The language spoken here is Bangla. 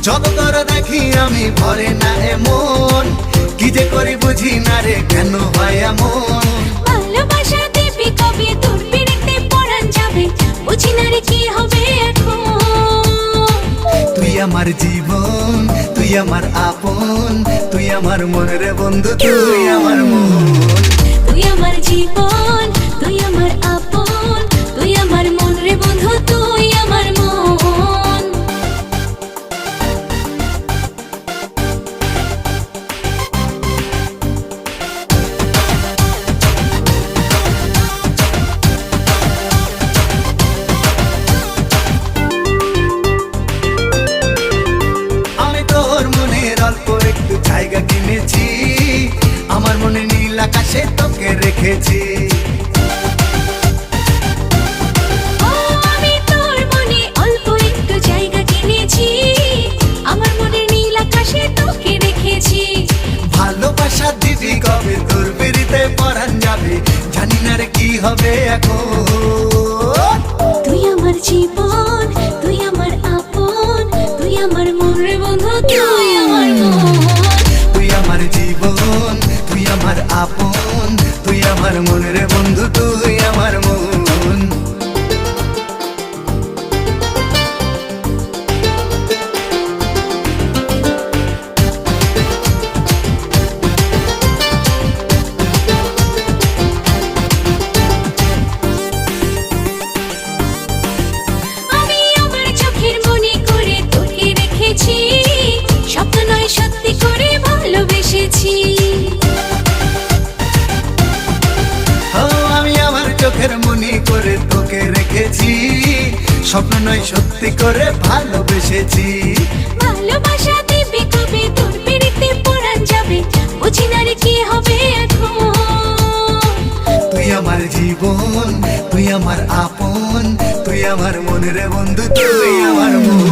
যত তোর দেখি আমি ভরে না এমন, কি যে করি বুঝি না রে কেন হয় এমন। ভালোবাসা দিবি কবে তোর পিড়িতে পরাণ যাবে, বুঝি না রে কি হবে এখন। তুই আমার জীবন, তুই আমার আপন, তুই আমার মন রে বন্ধু, তুই আমার মন। তুই আমার জীবন, তুই আমার আপন, তুই আমার মন রে বন্ধু, তুই আমার মন। আমি তোর মনের অল্প একটু জায়গা কিনেছি, আমার মনে নীল আকাশে তোকে রেখেছি। আমি তোর মনে অল্প একটু জায়গা কিনেছি, আমার মনে নীল আকাশে তোকে রেখেছি। ভালোবাসা দিবি কবে তোর পিড়িতে পরাণ যাবে, জানি না রে কি হবে এখন। তুই আমার জীবন, তুই আমার আপন, তুই আমার মন রে বন্ধু, তুই আমার মন। তুই আমার জীবন, তুই আমার আপন, তুই আমার মন রে বন্ধু, তুই আমার মন। আমি আমার চোখের মনে করে তোকে রেখেছি, স্বপ্ন নয় সত্যি করে ভালোবেসেছি। ও আমি আমার চোখের মনি করে তোকে রেখেছি, স্বপ্ন নয় সত্যি করে ভালোবেসেছি। ভালোবাসা দিবি কবে তোর পিড়িতে পরাণ যাবে, বুঝি না রে কি হবে এখন। তুই আমার জীবন, তুই আমার আপন, তুই আমার মন রে বন্ধু, তুই আমার মন।